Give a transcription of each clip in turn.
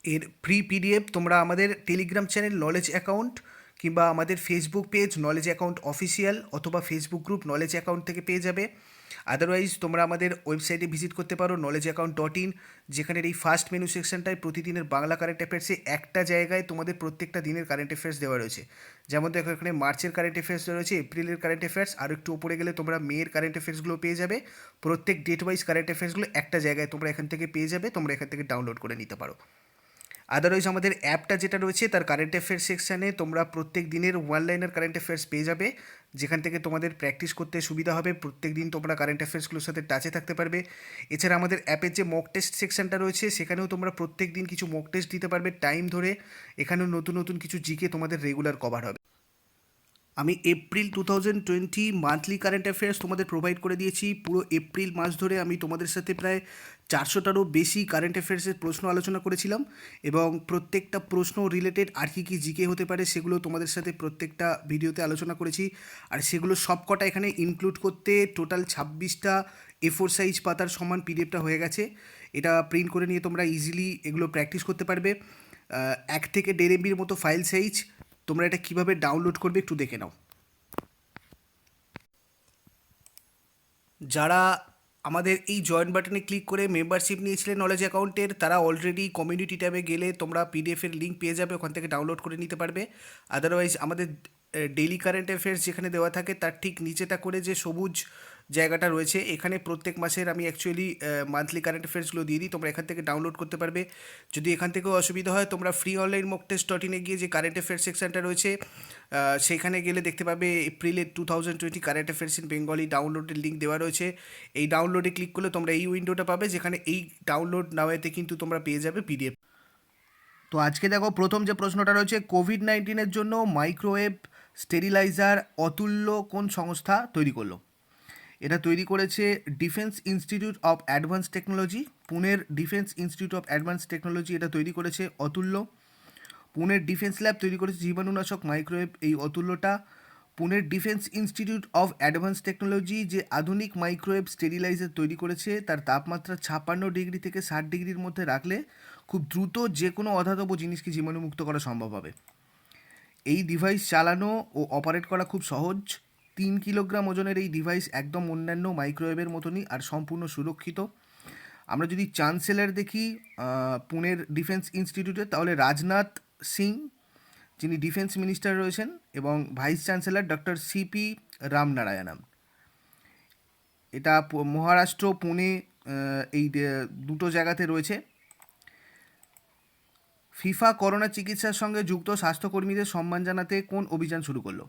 এর free PDF তোমরা আমাদের টেলিগ্রাম চ্যানেল নলেজ অ্যাকাউন্ট কিংবা আমাদের Facebook page knowledge account official অথবা ফেসবুক গ্রুপ নলেজ অ্যাকাউন্ট থেকে পেয়ে যাবে। আদারওয়াইজ তোমরা আমাদের ওয়েবসাইটে ভিজিট করতে পারো knowledgeaccount.in, যেখানে এই ফার্স্ট মেনু সেকশনটায় প্রতিদিনের বাংলা কারেন্ট অ্যাফেয়ার্সে একটা জায়গায় তোমাদের প্রত্যেকটা দিনের কারেন্ট অ্যাফেয়ার্স দেওয়া রয়েছে। যেমন দেখো এখানে মার্চের কারেন্ট অ্যাফেয়ার্স দেওয়া রয়েছে, এপ্রিলের কারেন্ট অ্যাফেয়ার্স, আর একটু উপরে গেলে তোমরা মেয়ের কারেন্ট অ্যাফেয়ার্সগুলো পেয়ে যাবে। প্রত্যেক ডেট ওয়াইজ কারেন্ট অ্যাফেয়ার্সগুলো একটা জায়গায় তোমরা এখান থেকে পেয়ে যাবে, তোমরা এখান থেকে ডাউনলোড করে নিতে পারো। আদারওয়াইজ আমাদের অ্যাপটা যেটা রয়েছে তার কারেন্ট অ্যাফেয়ার্স সেকশানে তোমরা প্রত্যেক দিনের ওয়ান লাইনার কারেন্ট অ্যাফেয়ার্স পেয়ে যাবে, যেখান থেকে তোমাদের প্র্যাকটিস করতে সুবিধা হবে। প্রত্যেক দিন তোমরা কারেন্ট অ্যাফেয়ার্সগুলোর সাথে টাচে থাকতে পারবে। এছাড়া আমাদের অ্যাপের যে মক টেস্ট সেকশনটা রয়েছে সেখানেও তোমরা প্রত্যেক দিন কিছু মক টেস্ট দিতে পারবে টাইম ধরে। এখানেও নতুন নতুন কিছু জিকে তোমাদের রেগুলার কভার হবে। আমি এপ্রিল 2020 মান্থলি কারেন্ট অ্যাফেয়ার্স তোমাদের প্রোভাইড করে দিয়েছি। পুরো এপ্রিল মাস ধরে আমি তোমাদের সাথে প্রায় 400টারও বেশি কারেন্ট অ্যাফেয়ার্সের প্রশ্ন আলোচনা করেছিলাম, এবং প্রত্যেকটা প্রশ্ন রিলেটেড আর কী জিকে হতে পারে সেগুলো তোমাদের সাথে প্রত্যেকটা ভিডিওতে আলোচনা করেছি। আর সেগুলো সব কটা এখানে ইনক্লুড করতে টোটাল 26টা A4 সাইজ পাতার সমান পিডিএফটা হয়ে গেছে। এটা প্রিন্ট করে নিয়ে তোমরা ইজিলি এগুলো প্র্যাকটিস করতে পারবে। 1 থেকে 1.5 MBর মতো ফাইল সাইজ। তোমরা এটা কীভাবে ডাউনলোড করবে একটু দেখে নাও। যারা আমাদের এই জয়েন বাটনে ক্লিক করে মেম্বারশিপ নিয়েছিলেন নলেজ অ্যাকাউন্টের, তারা অলরেডি কমিউনিটি ট্যাবে গেলে তোমরা পিডিএফের লিঙ্ক পেয়ে যাবে, ওখান থেকে ডাউনলোড করে নিতে পারবে। আদারওয়াইজ আমাদের ডেইলি কারেন্ট অ্যাফেয়ার্স যেখানে দেওয়া থাকে তার ঠিক নিচেটা করে যে সবুজ জায়গাটা রয়েছে, এখানে প্রত্যেক মাসের আমি অ্যাকচুয়ালি মান্থলি কারেন্ট অ্যাফেয়ার্সগুলো দিয়ে দিই, তোমরা এখান থেকে ডাউনলোড করতে পারবে। যদি এখান থেকেও অসুবিধা হয় তোমরা free online mock test .in গিয়ে যে কারেন্ট অ্যাফেয়ার্স সেকশনটা রয়েছে সেখানে গেলে দেখতে পাবে এপ্রিলের 2020 কারেন্ট অ্যাফেয়ার্স ইন বেঙ্গলি ডাউনলোডের লিঙ্ক দেওয়া রয়েছে। এই ডাউনলোডে ক্লিক করলে তোমরা এই উইন্ডোটা পাবে, যেখানে এই ডাউনলোড নাওয়েতে কিন্তু তোমরা পেয়ে যাবে পিডিএফ। তো আজকে দেখো প্রথম যে প্রশ্নটা রয়েছে, কোভিড-19-এর জন্য মাইক্রোওয়েভ স্টেরিলাইজার অতুল্য কোন সংস্থা তৈরি করলো? এটা তৈরি করেছে defence institute of advance technology. পুনের defence institute of advance technology এটা তৈরি করেছে অতুল্য। পুনের ডিফেন্স ল্যাব তৈরি করেছে জীবাণুনাশক মাইক্রোওয়েভ এই অতুল্যটা। পুনের defence institute of advance technology যে আধুনিক মাইক্রোওয়েভ স্টেরিলাইজার তৈরি করেছে তার তাপমাত্রা 56 ডিগ্রি থেকে 60 ডিগ্রির মধ্যে রাখলে খুব দ্রুত যে কোনো অধাতব জিনিসকে জীবাণুমুক্ত করা সম্ভব হবে। এই ডিভাইস চালানো ও অপারেট করা খুব সহজ। 3 কিলোগ্রাম ওজনের এই ডিভাইস একদম অন্যান্য মাইক্রোওয়েভের মতনই আর সম্পূর্ণ সুরক্ষিত। আমরা যদি চ্যান্সেলর দেখি পুনের ডিফেন্স ইনস্টিটিউটে, তাহলে রাজনাথ সিং যিনি ডিফেন্স মিনিস্টার রয়েছেন, এবং ভাইস চ্যান্সেলর ডক্টর সিপি রামনারায়ণন। এটা মহারাষ্ট্র পুনে এই দুটো জায়গাতে রয়েছে। ফিফা করোনা চিকিৎসার সঙ্গে যুক্ত স্বাস্থ্যকর্মীদের সম্মান জানাতে কোন অভিযান শুরু করলো?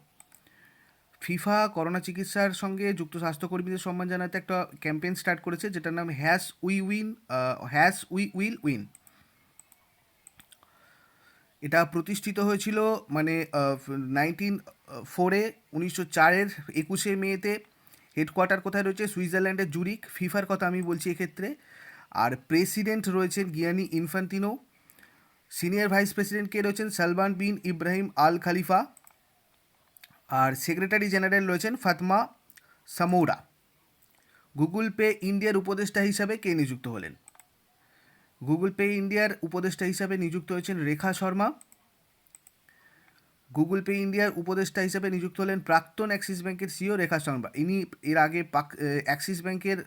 ফিফা করোনা চিকিৎসার সঙ্গে যুক্ত স্বাস্থ্যকর্মীদের সম্মান জানাতে একটা ক্যাম্পেইন স্টার্ট করেছে, যেটার নাম উই উইল উইন। এটা প্রতিষ্ঠিত হয়েছিল মানে 1904-এ, 1904-এর 21শে মেতে। হেডকোয়ার্টার কোথায় রয়েছে? সুইজারল্যান্ডের জুরিক। ফিফার কথা আমি বলছি এক্ষেত্রে। আর প্রেসিডেন্ট রয়েছেন Gianni Infantino. Senior vice president কে রয়েছেন? সালমান বিন ইব্রাহিম আল খালিফা। আর সেক্রেটারি জেনারেল রয়েছেন ফাতমা সামৌরা। গুগল পে ইন্ডিয়ার উপদেষ্টা হিসাবে কে নিযুক্ত হলেন? গুগল পে ইন্ডিয়ার উপদেষ্টা হিসাবে নিযুক্ত হয়েছেন রেখা শর্মা। গুগল পে ইন্ডিয়ার উপদেষ্টা হিসেবে নিযুক্ত হলেন প্রাক্তন অ্যাক্সিস ব্যাংকের সিও রেখা শর্মা। ইনি এর আগে অ্যাক্সিস ব্যাংকের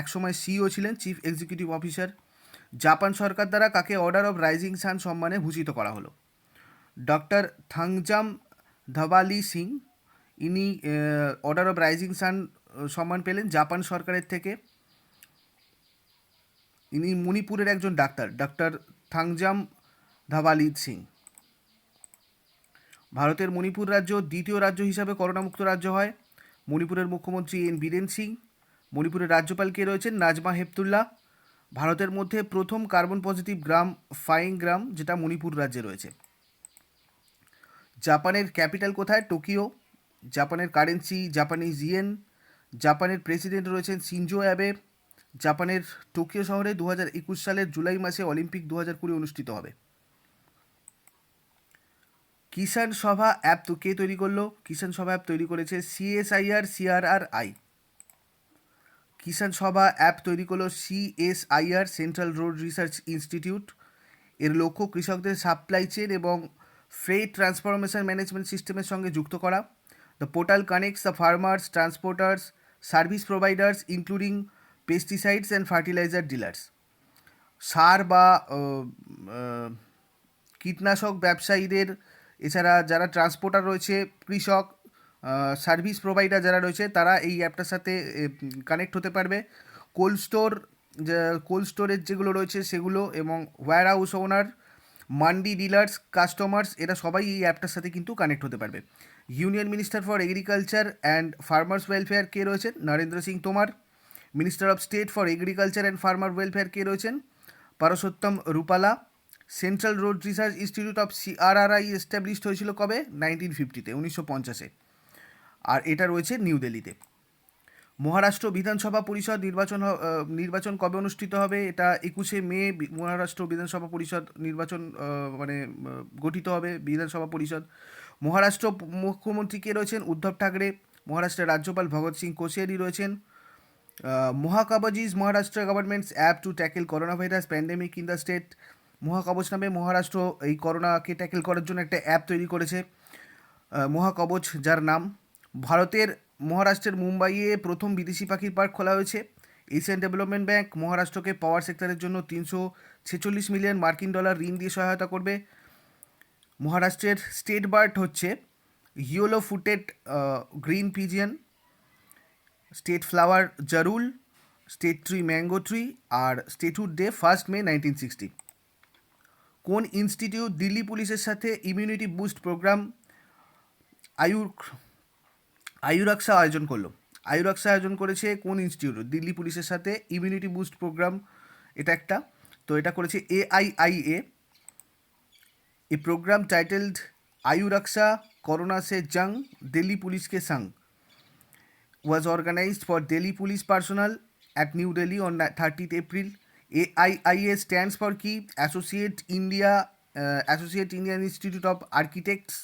একসময় সিও ছিলেন, চিফ এক্সিকিউটিভ অফিসার। জাপান সরকার দ্বারা কাকে অর্ডার অফ রাইজিং সান সম্মানে ভূষিত করা হলো? ডক্টর থাংজাম ধবালি সিং, ইনি অর্ডার অফ রাইজিং সান সম্মান পেলেন জাপান সরকারের থেকে। ইনি মণিপুরের একজন ডাক্তার, ডক্টর থাংজাম ধবালি সিং। ভারতের মণিপুর রাজ্য দ্বিতীয় রাজ্য হিসাবে করোনামুক্ত রাজ্য হয়। মণিপুরের মুখ্যমন্ত্রী এন বীরেন সিং। মণিপুরের রাজ্যপাল কে রয়েছেন? নাজমা হেপতুল্লাহ। ভারতের মধ্যে প্রথম কার্বন পজিটিভ গ্রাম ফাইং গ্রাম, যেটা মণিপুর রাজ্যে রয়েছে। জাপানের ক্যাপিটাল কোথায়? টোকিও। জাপানের কারেন্সি জাপানিজ ইয়েন। জাপানের প্রেসিডেন্ট রয়েছেন শিনজো অ্যাবে। জাপানের টোকিও শহরে 2021 সালের জুলাই মাসে অলিম্পিক 2020 অনুষ্ঠিত হবে। কিষাণ সভা অ্যাপ তো কে তৈরি করলো? কিষাণ সভা অ্যাপ তৈরি করেছে CSIR. কিষাণ সভা অ্যাপ তৈরি করলো CSIR, central road research institute. এর লক্ষ্য কৃষকদের সাপ্লাই চেন এবং ফ্রেট ট্রান্সফরমেশন ম্যানেজমেন্ট সিস্টেমের সঙ্গে যুক্ত করা। The portal connects the farmers, transporters, service providers including pesticides and fertiliser dealers. সার বা কীটনাশক ব্যবসায়ীদের, এছাড়া যারা ট্রান্সপোর্টার রয়েছে, কৃষক, সার্ভিস প্রোভাইডার যারা রয়েছে, তারা এই অ্যাপটার সাথে কানেক্ট হতে পারবে। কোল্ড স্টোর, কোল্ড স্টোরেজ যেগুলো রয়েছে সেগুলো, এবং warehouse owner, mandi dealers, customers, এরা সবাই এই অ্যাপটার সাথে কিন্তু কানেক্ট হতে পারবে। Union minister for agriculture and farmers welfare কে রয়েছেন? Narendra Singh Tomar. Minister of state for agriculture and farmer welfare কে রয়েছেন? Parshottam Rupala. Central road research institute of CRRI established হয়েছিল কবে? 1950-তে, 1950-এ, আর এটা রয়েছে নিউ দিল্লিতে। মহারাষ্ট্র বিধানসভা পরিষদ নির্বাচন কবে অনুষ্ঠিত হবে? এটা 21শে মে মহারাষ্ট্র বিধানসভা পরিষদ নির্বাচন গঠিত হবে, বিধানসভা পরিষদ। মহারাষ্ট্র মুখ্যমন্ত্রী কে রয়েছেন? উদ্ধব ঠাকরে। মহারাষ্ট্রের রাজ্যপাল ভগৎ সিং কোশিয়ারি রয়েছেন। Mahakavach is Maharashtra government's app to tackle corona virus pandemic in the state. Mahakavach নামে মহারাষ্ট্র এই করোনাকে ট্যাকেল করার জন্য একটা অ্যাপ তৈরি করেছে, মহাকবচ, যার নাম। ভারতের মহারাষ্ট্রের মুম্বাইয়ে প্রথম বিদেশি পাখির পার্ক খোলা হয়েছে। এশিয়ান ডেভেলপমেন্ট ব্যাংক মহারাষ্ট্রকে পাওয়ার সেক্টরের জন্য $346 মিলিয়ন ঋণ দিয়ে সহায়তা করবে। মহারাষ্ট্রের স্টেট বার্ড হচ্ছে yellow footed green pigeon, state flower jarul, state tree mango tree, আর স্টেটহুড ডে 1 মে 1960। কোন ইনস্টিটিউট দিল্লি পুলিশের সাথে ইমিউনিটি বুস্ট প্রোগ্রাম আয়ুরাক্সা আয়োজন করলো? আয়ুরাক্সা আয়োজন করেছে কোন ইনস্টিটিউট? দিল্লি পুলিশের সাথে ইমিউনিটি বুস্ট প্রোগ্রাম, এটা একটা। তো এটা করেছে AIIA। ए प्रोग्राम टाइटल्ड आयुरक्षा कोरोना से जंग दिल्ली पुलिस के संग was organized for Delhi police personnel at New Delhi on 30th April. AIIA stands for কি? Associate Indian Institute of Architects.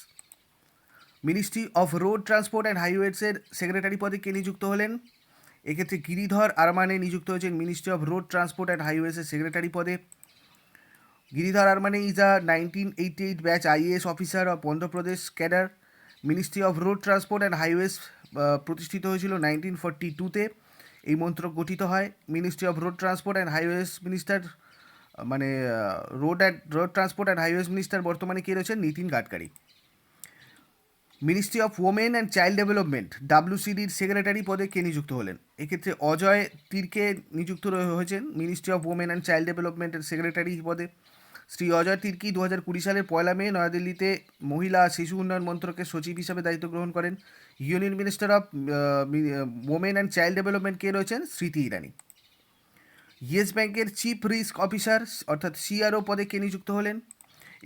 Ministry of road transport and হাইওয়েজের সেক্রেটারি পদে কে নিযুক্ত হলেন? এক্ষেত্রে গিরিধর আরমানে নিযুক্ত হয়েছেন ministry of road transport and হাইওয়েজের সেক্রেটারি পদে। Giridhar Aramane is a 1988 batch IAS officer of Andhra Pradesh cadre. Ministry of road transport and highways প্রতিষ্ঠিত হয়েছিল 1942-তে, এই মন্ত্রক গঠিত হয়। Ministry of road transport and highways minister, মানে road transport and highways minister বর্তমানে কে রয়েছেন? Nitin Gadkari. Ministry of women and child development WCDর সেক্রেটারি পদে কে নিযুক্ত হলেন? এক্ষেত্রে অজয় তির্কে নিযুক্ত হয়েছেন ministry of women and child ডেভেলপমেন্টের সেক্রেটারি পদে। শ্রী অজয় তির্কি 2020 সালের 1 মে নয়াদিল্লিতে মহিলা শিশু উন্নয়ন মন্ত্রকের সচিব হিসাবে দায়িত্ব গ্রহণ করেন। Union minister of women and child development কে রয়েছেন? স্মৃতি ইরানি। ইয়েস ব্যাংকের চিফ রিস্ক অফিসার অর্থাৎ CRO পদে কে নিযুক্ত হলেন?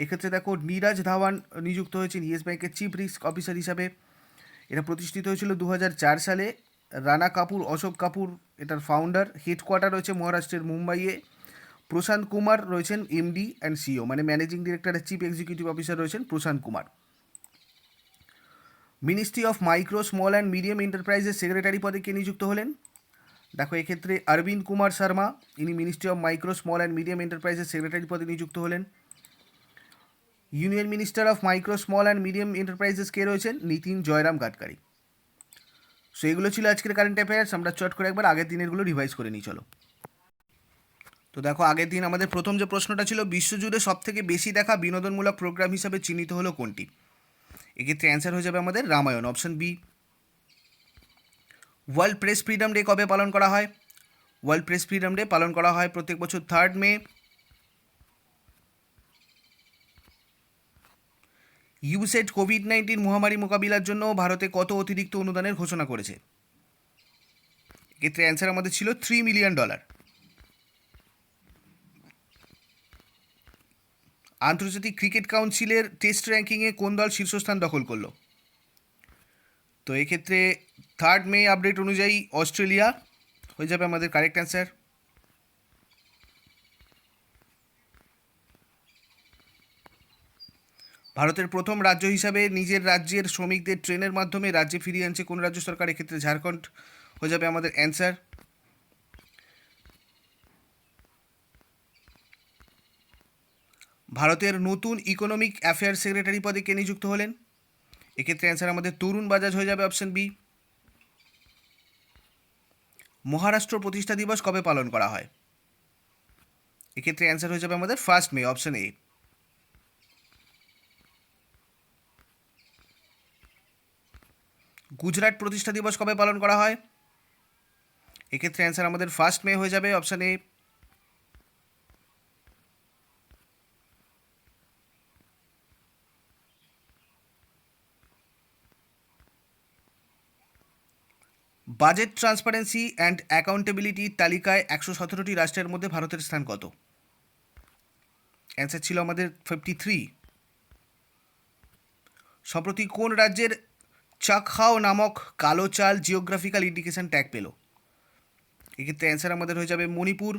এক্ষেত্রে দেখো নীরাজ ধাওয়ান নিযুক্ত হয়েছেন ইয়েস ব্যাংকের চিফ রিস্ক অফিসার হিসাবে। এটা প্রতিষ্ঠিত হয়েছিল 2004 সালে। রানা কাপুর, অশোক কাপুর এটার ফাউন্ডার। হেডকোয়ার্টার রয়েছে মহারাষ্ট্রের মুম্বাইয়ে। প্রশান্ত কুমার রয়েছেন MD অ্যান্ড CEO, মানে managing director and chief executive officer রয়েছেন Prashant Kumar. Ministry of micro small and medium এন্টারপ্রাইজের সেক্রেটারি পদে কে নিযুক্ত হলেন? দেখো এক্ষেত্রে অরবিন্দ কুমার শর্মা, ইনি ministry of micro small and medium এন্টারপ্রাইজের সেক্রেটারি পদে নিযুক্ত হলেন। Union minister of micro small and medium enterprises কে রয়েছেন? নীতিন জয়রাম গাডকারি। সো এগুলো ছিল আজকের কারেন্ট অ্যাফেয়ার্স। আমরা চট করে একবার আগের দিনেরগুলো রিভাইজ করে নিই, চলো। তো দেখো আগের দিন আমাদের প্রথম যে প্রশ্নটা ছিল, বিশ্বজুড়ে সবথেকে বেশি দেখা বিনোদনমূলক প্রোগ্রাম হিসাবে চিহ্নিত হলো কোনটি? এক্ষেত্রে অ্যান্সার হয়ে যাবে আমাদের Ramayana, option B. World press freedom day কবে পালন করা হয়? ওয়ার্ল্ড প্রেস ফ্রিডম ডে পালন করা হয় প্রত্যেক বছর 3 মে। ইউসেড কোভিড-19 মহামারী মোকাবিলার জন্য ভারতে কত অতিরিক্ত অনুদানের ঘোষণা করেছে? এক্ষেত্রে অ্যান্সার আমাদের ছিল $3 মিলিয়ন। আন্তর্জাতিক ক্রিকেট কাউন্সিলের টেস্ট র্যাঙ্কিংয়ে কোন দল শীর্ষস্থান দখল করলো? তো এক্ষেত্রে 3 মে আপডেট অনুযায়ী অস্ট্রেলিয়া হয়ে যাবে আমাদের কারেক্ট অ্যান্সার। ভারতের প্রথম রাজ্য হিসাবে নিজের রাজ্যের শ্রমিকদের ট্রেনের মাধ্যমে রাজ্যে ফিরিয়ে আনছে কোন রাজ্য সরকার? এক্ষেত্রে ঝাড়খণ্ড হয়ে যাবে আমাদের অ্যান্সার। ভারতের নতুন ইকোনমিক অ্যাফেয়ার্স সেক্রেটারি পদে কে নিযুক্ত হলেন? এক্ষেত্রে অ্যান্সার আমাদের তরুণ বাজাজ হয়ে যাবে, অপশন বি। মহারাষ্ট্র প্রতিষ্ঠা দিবস কবে পালন করা হয়? এক্ষেত্রে অ্যান্সার হয়ে যাবে আমাদের 1 মে, অপশন এ। গুজরাট প্রতিষ্ঠা দিবস কবে পালন করা হয়? এক্ষেত্রে অ্যান্সার আমাদের 1 মে হয়ে যাবে, option A. Budget transparency and অ্যাকাউন্টেবিলিটির তালিকায় 117টি রাষ্ট্রের মধ্যে ভারতের স্থান কত? অ্যান্সার ছিল আমাদের 53। সম্প্রতি কোন রাজ্যের চাকহাও নামক কালো চাল জিওগ্রাফিক্যাল ইন্ডিকেশন ট্যাগ পেল? এক্ষেত্রে অ্যান্সার আমাদের হয়ে যাবে মণিপুর।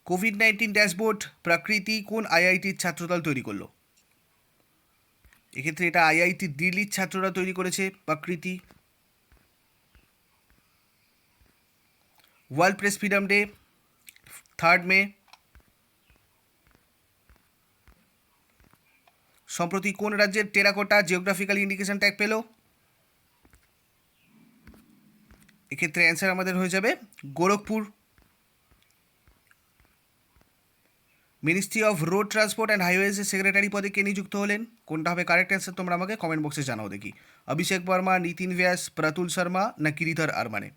কোভিড-19 ড্যাশবোর্ড প্রাকৃতি কোন আইআইটির ছাত্রদল তৈরি করলো? এক্ষেত্রে এটা আইআইটি দিল্লির ছাত্ররা তৈরি করেছে প্রাকৃতি। ওয়ার্ল্ড প্রেস ফ্রিডম ডে 3 মে। সম্প্রতি কোন রাজ্যের টেরাকোটা জিওগ্রাফিক্যাল ইন্ডিকেশন ট্যাগ পেল? এক্ষেত্রে অ্যান্সার আমাদের হয়ে যাবে Gorakhpur. Ministry of road transport and হাইওয়েজের সেক্রেটারি পদে কে নিযুক্ত হলেন? কোনটা হবে কারেক্ট অ্যান্সার তোমরা আমাকে কমেন্ট বক্সে জানাও দেখি। অভিষেক বর্মা, নীতিন ব্যাস, প্রতুল শর্মা না গিরিধর আরমানে?